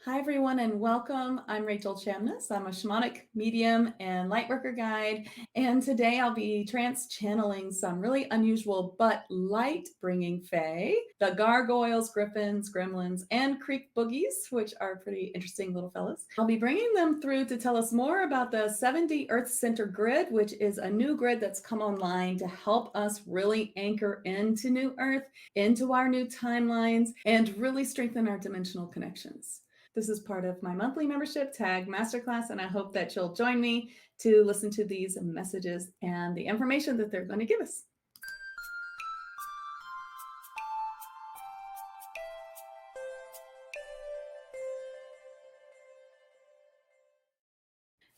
Hi, everyone, and welcome. I'm Rachel Chamness. I'm a shamanic medium and lightworker guide. And today I'll be trance channeling some really unusual but light bringing fae, the gargoyles, griffins, gremlins, and creek boogies, which are pretty interesting little fellas. I'll be bringing them through to tell us more about the 7D Earth Center grid, which is a new grid that's come online to help us really anchor into new Earth, into our new timelines, and really strengthen our dimensional connections. This is part of my monthly membership, TAG Masterclass, and I hope that you'll join me to listen to these messages and the information that they're going to give us.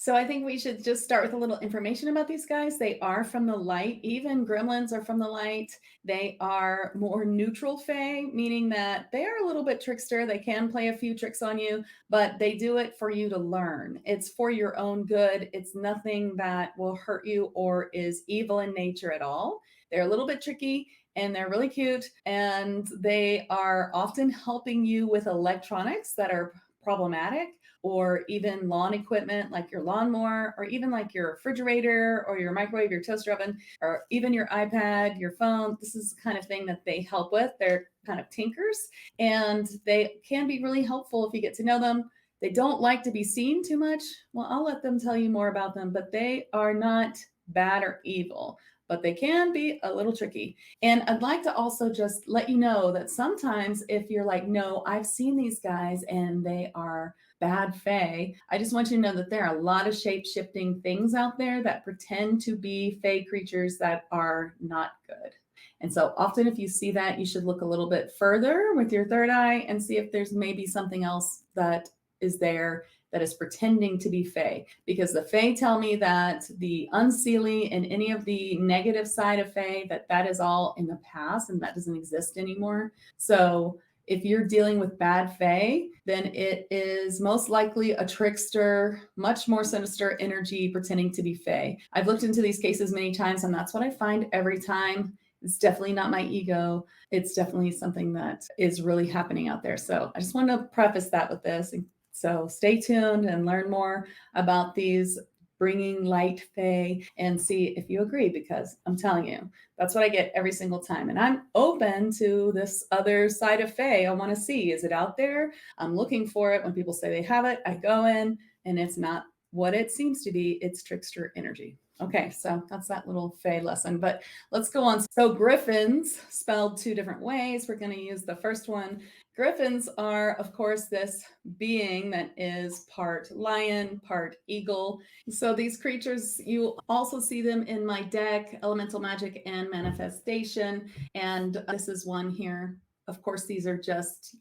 So I think we should just start with a little information about these guys. They are from the light. Even gremlins are from the light. They are more neutral fae, meaning that they are a little bit trickster. They can play a few tricks on you, but they do it for you to learn. It's for your own good. It's nothing that will hurt you or is evil in nature at all. They're a little bit tricky and they're really cute, and they are often helping you with electronics that are problematic, or even lawn equipment like your lawnmower, or even like your refrigerator or your microwave, your toaster oven, or even your iPad, your phone. This is the kind of thing that they help with. They're kind of tinkers, and they can be really helpful if you get to know them. They don't like to be seen too much. Well, I'll let them tell you more about them, but they are not bad or evil, but they can be a little tricky. And I'd like to also just let you know that sometimes if you're like, no, I've seen these guys and they are bad fae, I just want you to know that there are a lot of shape-shifting things out there that pretend to be fae creatures that are not good. And so often if you see that, you should look a little bit further with your third eye and see if there's maybe something else that is there that is pretending to be fae, because the fae tell me that the unseelie and any of the negative side of fae, that is all in the past and that doesn't exist anymore. So if you're dealing with bad fae, then it is most likely a trickster, much more sinister energy pretending to be fae. I've looked into these cases many times, and that's what I find every time. It's definitely not my ego. It's definitely something that is really happening out there. So I just want to preface that with this. So stay tuned and learn more about these bringing light fae and see if you agree, because I'm telling you, that's what I get every single time. And I'm open to this other side of fae. I want to see, is it out there? I'm looking for it. When people say they have it, I go in and it's not what it seems to be. It's trickster energy. Okay, so that's that little fae lesson, but let's go on. So griffins, spelled two different ways. We're going to use the first one. Griffins are, of course, this being that is part lion, part eagle. So these creatures, you also see them in my deck, Elemental Magic and Manifestation. And this is one here. Of course, these are just,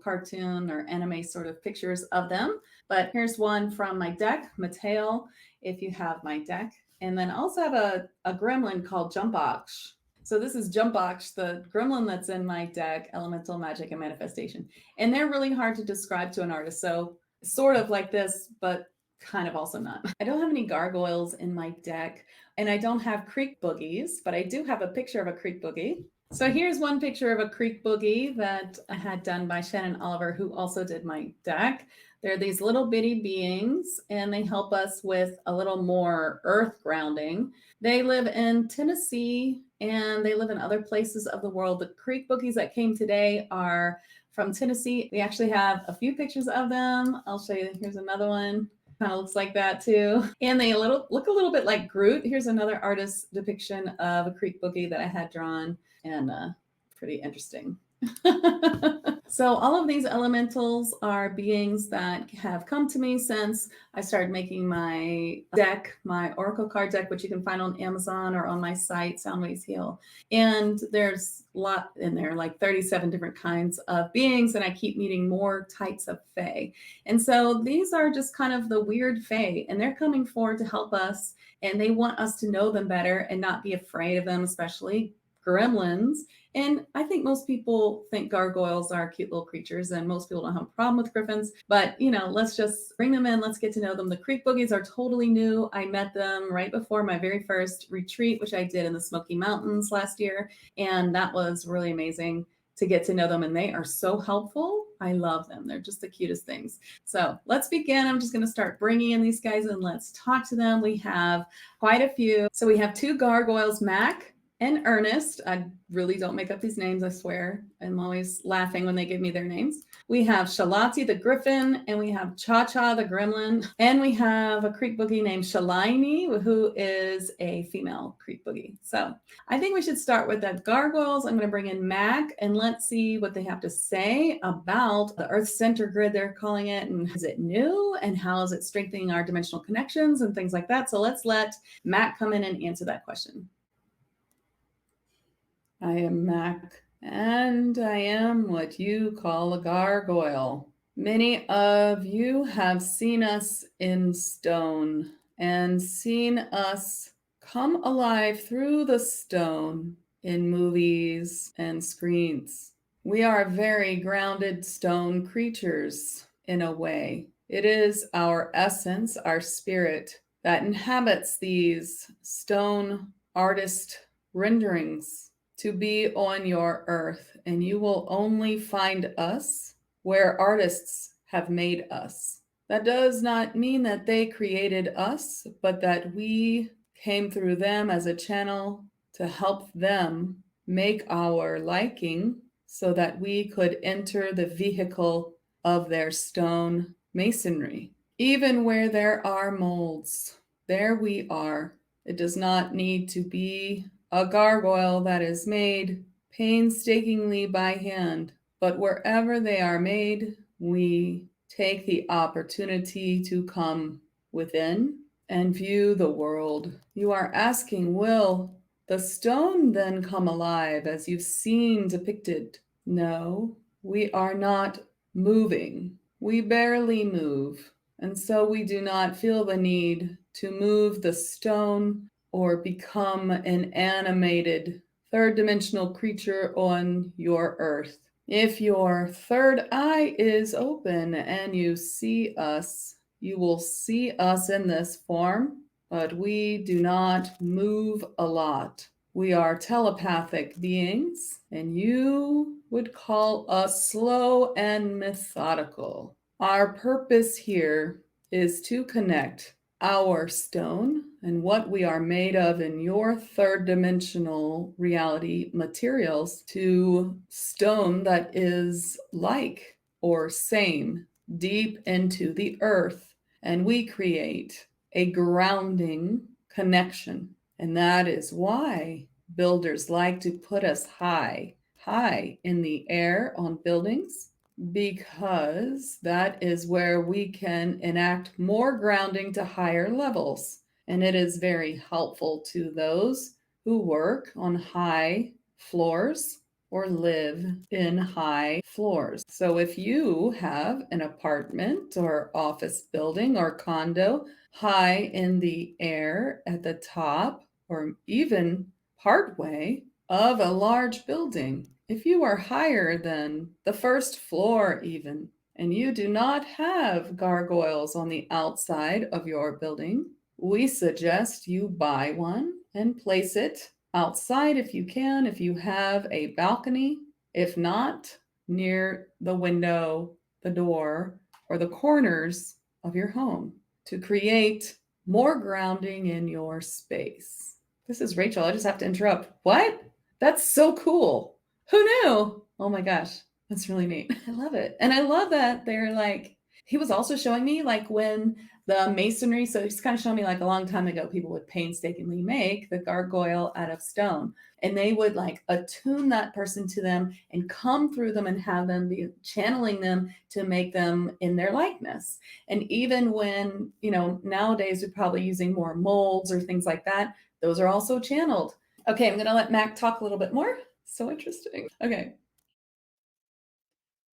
cartoon or anime sort of pictures of them. But here's one from my deck, Mateo, if you have my deck. And then I also have a gremlin called Jumpox. So this is Jumpox, the gremlin that's in my deck, Elemental Magic and Manifestation. And they're really hard to describe to an artist. So sort of like this, but kind of also not. I don't have any gargoyles in my deck, and I don't have creek boogies, but I do have a picture of a creek boogie. So here's one picture of a creek boogie that I had done by Shannon Oliver, who also did my deck. They're these little bitty beings, and they help us with a little more earth grounding. They live in Tennessee, and they live in other places of the world. The creek boogies that came today are from Tennessee. We actually have a few pictures of them. I'll show you. Here's another one. Kind of looks like that too. And they look a little bit like Groot. Here's another artist's depiction of a creek boogie that I had drawn, and pretty interesting. So all of these elementals are beings that have come to me since I started making my deck, my Oracle card deck, which you can find on Amazon or on my site, Soundwaves Heal. And there's a lot in there, like 37 different kinds of beings, and I keep meeting more types of fae. And so these are just kind of the weird fae, and they're coming forward to help us, and they want us to know them better and not be afraid of them, especially gremlins. And I think most people think gargoyles are cute little creatures, and most people don't have a problem with griffins. But, let's just bring them in. Let's get to know them. The creek boogies are totally new. I met them right before my very first retreat, which I did in the Smoky Mountains last year. And that was really amazing. to get to know them, and they are so helpful. I love them. They're just the cutest things. So let's begin. I'm just going to start bringing in these guys and let's talk to them. We have quite a few. So we have two gargoyles, Mack and Ernest. I really don't make up these names, I swear. I'm always laughing when they give me their names. We have Shalati the Gryphon, and we have Tcha-Tcha the Gremlin, and we have a Creek Boogie named Shelaynee, who is a female Creek Boogie. So I think we should start with the gargoyles. I'm going to bring in Mack, and let's see what they have to say about the Earth Center grid, they're calling it, and is it new, and how is it strengthening our dimensional connections and things like that. So let's let Mack come in and answer that question. I am Mack, and I am what you call a gargoyle. Many of you have seen us in stone and seen us come alive through the stone in movies and screens. We are very grounded stone creatures in a way. It is our essence, our spirit, that inhabits these stone artist renderings to be on your earth, and you will only find us where artists have made us. That does not mean that they created us, but that we came through them as a channel to help them make our liking so that we could enter the vehicle of their stone masonry. Even where there are molds, there we are. It does not need to be a gargoyle that is made painstakingly by hand, but wherever they are made, we take the opportunity to come within and view the world. You are asking, will the stone then come alive as you've seen depicted? No, we are not moving. We barely move, and so we do not feel the need to move the stone or become an animated third dimensional creature on your earth. If your third eye is open and you see us, you will see us in this form, but we do not move a lot. We are telepathic beings, and you would call us slow and methodical. Our purpose here is to connect our stone and what we are made of in your third dimensional reality materials to stone that is like or same deep into the earth. And we create a grounding connection. And that is why builders like to put us high in the air on buildings, because that is where we can enact more grounding to higher levels. And it is very helpful to those who work on high floors or live in high floors. So if you have an apartment or office building or condo high in the air at the top or even partway of a large building, if you are higher than the first floor even, and you do not have gargoyles on the outside of your building, we suggest you buy one and place it outside if you can, if you have a balcony, if not, near the window, the door, or the corners of your home to create more grounding in your space. This is Rachel. I just have to interrupt. What? That's so cool. Who knew? Oh my gosh, that's really neat. I love it. And I love that they're like, he was also showing me like when the masonry, so he's kind of showing me like a long time ago, people would painstakingly make the gargoyle out of stone. And they would like attune that person to them and come through them and have them be channeling them to make them in their likeness. And even when, nowadays we're probably using more molds or things like that, those are also channeled. Okay, I'm going to let Mack talk a little bit more. So interesting. Okay.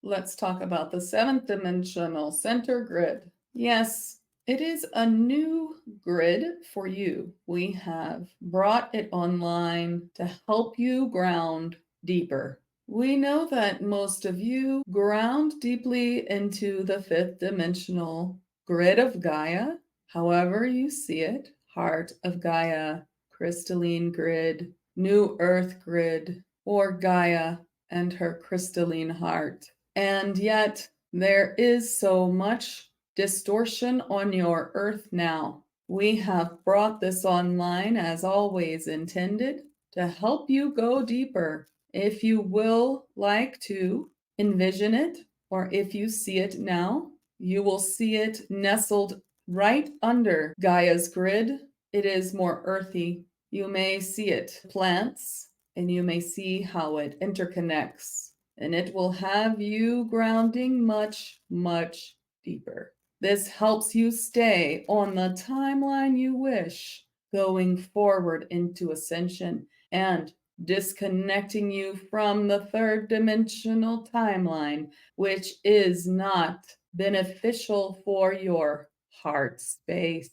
Let's talk about the 7th dimensional center grid. Yes, it is a new grid for you. We have brought it online to help you ground deeper. We know that most of you ground deeply into the 5th dimensional grid of Gaia, however you see it, heart of Gaia, crystalline grid, new earth grid, or Gaia and her crystalline heart. And yet there is so much distortion on your earth now. We have brought this online as always intended to help you go deeper. If you will like to envision it, or if you see it now, you will see it nestled right under Gaia's grid. It is more earthy. You may see it plants, and you may see how it interconnects, and it will have you grounding much, much deeper. This helps you stay on the timeline you wish, going forward into ascension and disconnecting you from the third dimensional timeline, which is not beneficial for your heart space.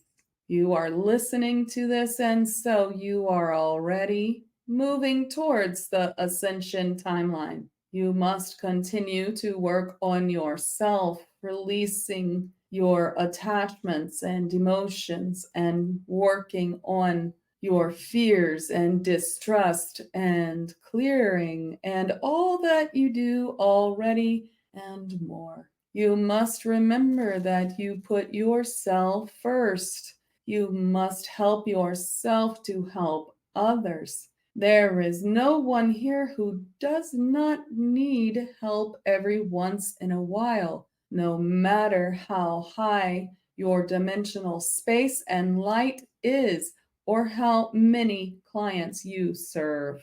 You are listening to this, and so you are already moving towards the ascension timeline. You must continue to work on yourself, releasing your attachments and emotions, and working on your fears and distrust and clearing and all that you do already and more. You must remember that you put yourself first. You must help yourself to help others. There is no one here who does not need help every once in a while, no matter how high your dimensional space and light is, or how many clients you serve.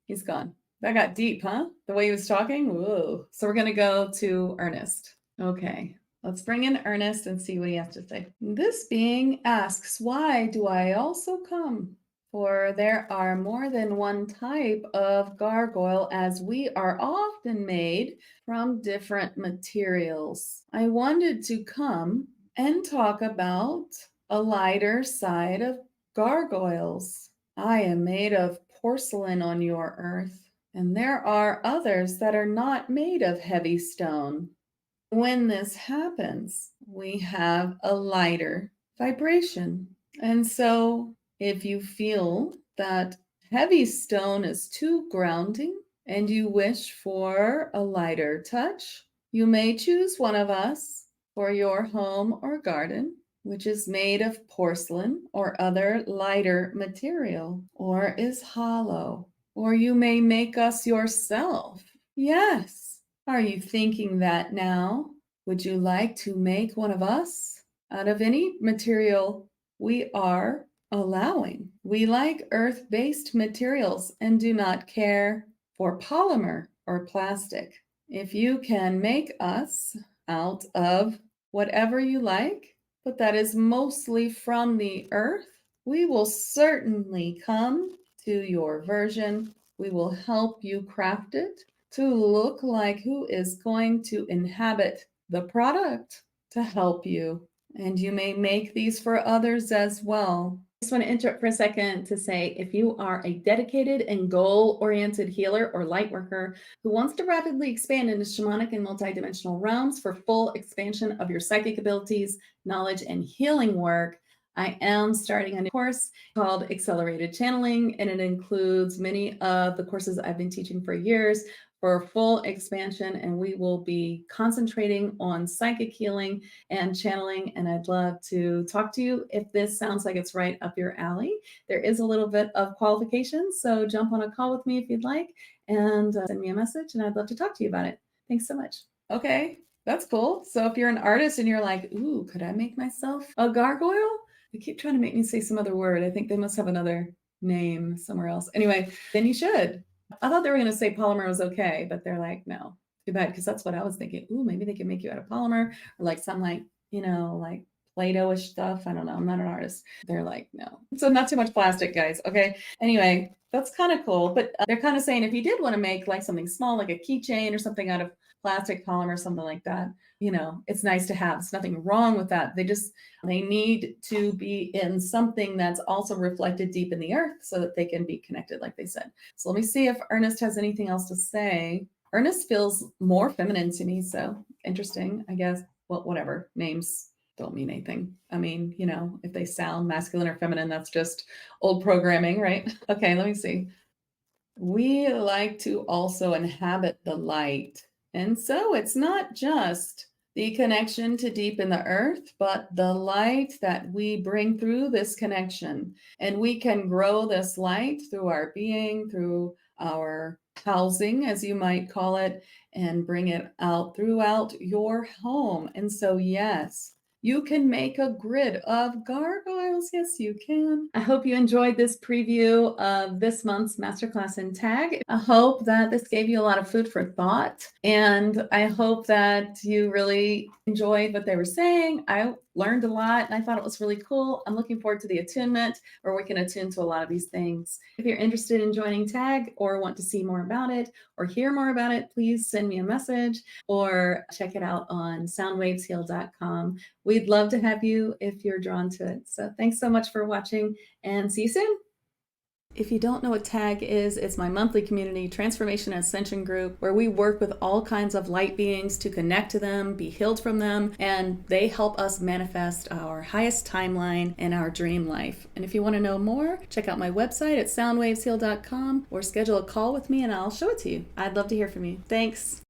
He's gone. That got deep, huh? The way he was talking? Whoa. So we're going to go to Ernest. Okay, let's bring in Ernest and see what he has to say. This being asks, why do I also come? For there are more than one type of gargoyle, as we are often made from different materials. I wanted to come and talk about a lighter side of gargoyles. I am made of porcelain on your earth, and there are others that are not made of heavy stone. When this happens, we have a lighter vibration. And so if you feel that heavy stone is too grounding and you wish for a lighter touch, you may choose one of us for your home or garden, which is made of porcelain or other lighter material, or is hollow, or you may make us yourself. Yes. Are you thinking that now? Would you like to make one of us out of any material we are allowing? We like earth-based materials and do not care for polymer or plastic. If you can make us out of whatever you like, but that is mostly from the earth, we will certainly come to your version. We will help you craft it to look like who is going to inhabit the product to help you. And you may make these for others as well. I just want to interrupt for a second to say, if you are a dedicated and goal-oriented healer or light worker who wants to rapidly expand into shamanic and multidimensional realms for full expansion of your psychic abilities, knowledge, and healing work, I am starting a new course called Accelerated Channeling, and it includes many of the courses I've been teaching for years for full expansion, and we will be concentrating on psychic healing and channeling, and I'd love to talk to you if this sounds like it's right up your alley. There is a little bit of qualifications, so jump on a call with me if you'd like, and send me a message, and I'd love to talk to you about it. Thanks so much. Okay, that's cool. So if you're an artist and you're like, ooh, could I make myself a gargoyle? They keep trying to make me say some other word. I think they must have another name somewhere else. Anyway, then you should. I thought they were going to say polymer was okay, but they're like, no, too bad, because that's what I was thinking. Ooh, maybe they can make you out of polymer or like some like, like Play-Doh-ish stuff. I don't know. I'm not an artist. They're like, no. So not too much plastic, guys. Okay. Anyway, that's kind of cool. But they're kind of saying if you did want to make like something small, like a keychain or something out of plastic, polymer, something like that, it's nice to have. There's nothing wrong with that. They need to be in something that's also reflected deep in the earth so that they can be connected, like they said. So let me see if Ernest has anything else to say. Ernest feels more feminine to me, so interesting, I guess. Well, whatever, names don't mean anything. I mean, if they sound masculine or feminine, that's just old programming, right? Okay, let me see. We like to also inhabit the light. And so it's not just the connection to deep in the earth, but the light that we bring through this connection. And we can grow this light through our being, through our housing, as you might call it, and bring it out throughout your home. And so, yes, you can make a grid of gargoyles. Yes, you can. I hope you enjoyed this preview of this month's Masterclass in TAG. I hope that this gave you a lot of food for thought, and I hope that you really enjoyed what they were saying. I learned a lot, and I thought it was really cool. I'm looking forward to the attunement, where we can attune to a lot of these things. If you're interested in joining TAG or want to see more about it or hear more about it, please send me a message or check it out on soundwavesheal.com. We'd love to have you if you're drawn to it. So thanks so much for watching, and see you soon. If you don't know what TAG is, it's my monthly community transformation and ascension group where we work with all kinds of light beings to connect to them, be healed from them, and they help us manifest our highest timeline and our dream life. And if you want to know more, check out my website at soundwavesheal.com or schedule a call with me and I'll show it to you. I'd love to hear from you. Thanks.